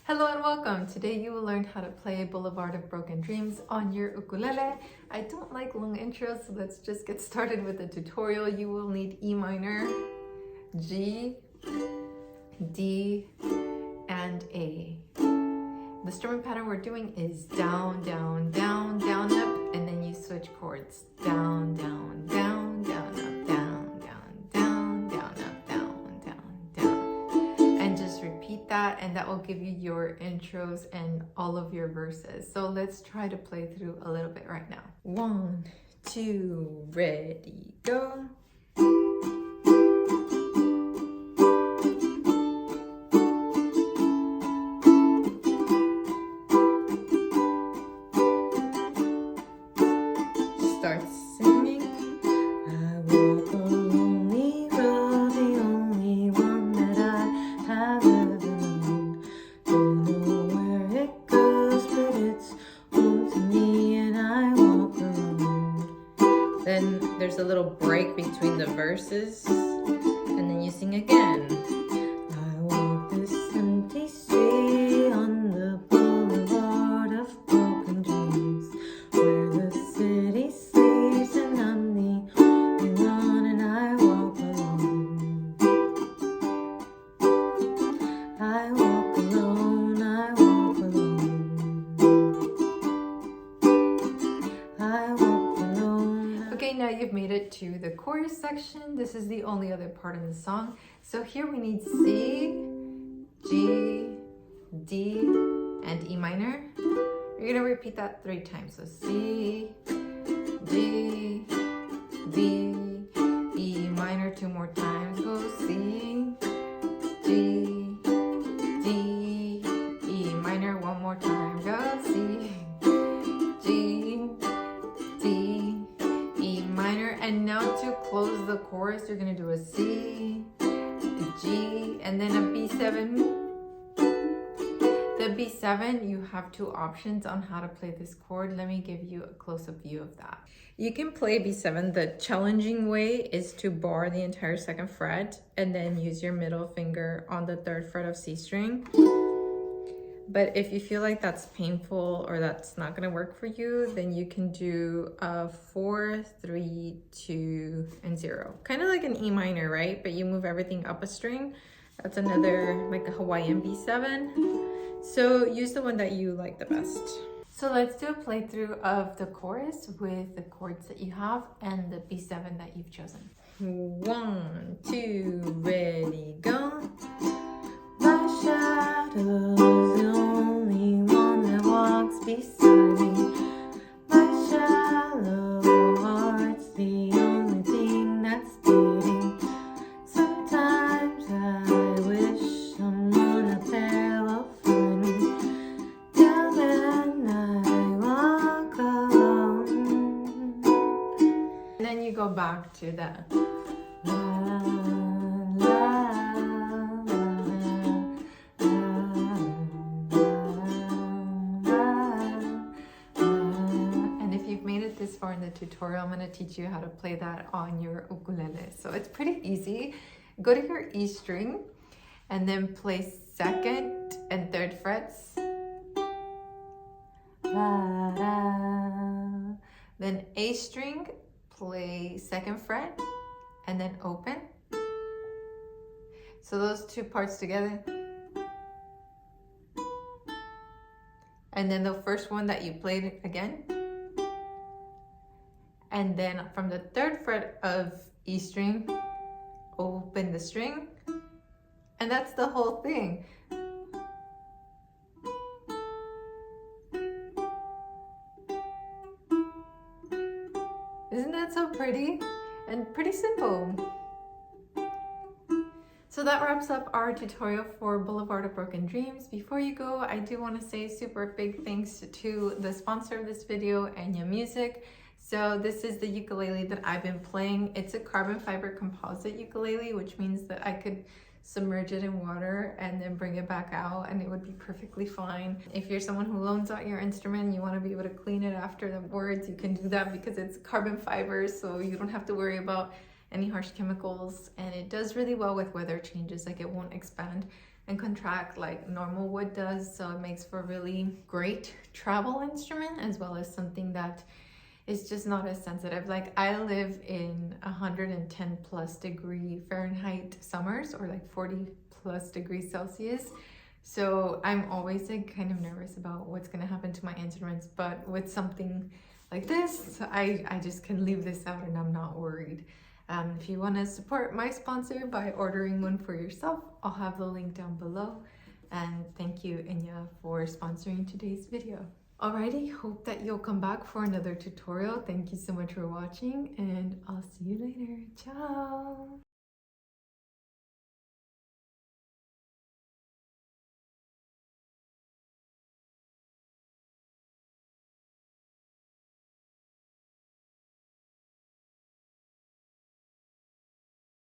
Hello and welcome. Today you will learn how to play Boulevard of Broken Dreams on your ukulele. I don't like long intros, so let's just get started with the tutorial. You will need E minor, G, D, and A. The strumming pattern we're doing is down, down, down, down, up, and then you switch chords. Down, down, down, down, up, down, down, down, down, up, down, down, down. And just repeat that, and that will give you your intros and all of your verses. So let's try to play through a little bit right now. 1, 2, ready, go. Start singing. I walk a lonely road, the only one that I have ever known. Don't know where it goes, but it's home to me, and I walk alone. Then there's a little break between the verses, and then you sing again. I walk this empty street on the Boulevard of Broken Dreams, where the city sleeps and I'm the only one, and I walk alone. I walk alone, I walk alone. I walk alone. Okay, now you've made it to the chorus section. This is the only other part in the song. So here we need C, G, D, and E minor. You're gonna repeat that 3 times. So C, G, D, E minor 2 more times. Go C, G, D, E minor 1 more time. Go C, G, D, E minor. And now to close the chorus, you're gonna do a C, a G, and then a B7. The B7, you have 2 options on how to play this chord. Let me give you a close-up view of that. You can play B7. The challenging way is to bar the entire 2nd fret and then use your middle finger on the 3rd fret of C string. But if you feel like that's painful or that's not gonna work for you, then you can do a 4, 3, 2, and 0. Kind of like an E minor, right? But you move everything up a string. That's another, like a Hawaiian B7. So use the one that you like the best. So let's do a playthrough of the chorus with the chords that you have and the B7 that you've chosen. 1, 2, ready, go. My shadow's the only one that walks beside me. My shallow heart's the only thing that's beating. Sometimes I wish someone out there will find me. Till then I walk alone. And then you go back to that. This far in the tutorial, I'm going to teach you how to play that on your ukulele. So it's pretty easy. Go to your E string and then play 2nd and 3rd frets. Then A string, play 2nd fret and then open. So those 2 parts together. And then the first one that you played again. And then from the 3rd fret of E string, open the string. And that's the whole thing. Isn't that so pretty? And pretty simple. So that wraps up our tutorial for Boulevard of Broken Dreams. Before you go, I do want to say super big thanks to the sponsor of this video, Enya Music. So this is the ukulele that I've been playing. It's a carbon fiber composite ukulele, which means that I could submerge it in water and then bring it back out and it would be perfectly fine. If you're someone who loans out your instrument and you want to be able to clean it after the words, you can do that because it's carbon fiber, so you don't have to worry about any harsh chemicals, and it does really well with weather changes, like it won't expand. and contract like normal wood does, so it makes for a really great travel instrument, as well as something that is just not as sensitive. Like I live in 110 plus degree Fahrenheit summers, or like 40 plus degrees Celsius. So I'm always like kind of nervous about what's gonna happen to my instruments, but with something like this, I just can leave this out and I'm not worried. If you want to support my sponsor by ordering one for yourself, I'll have the link down below. And thank you, Inya, for sponsoring today's video. Alrighty, hope that you'll come back for another tutorial. Thank you so much for watching, and I'll see you later. Ciao!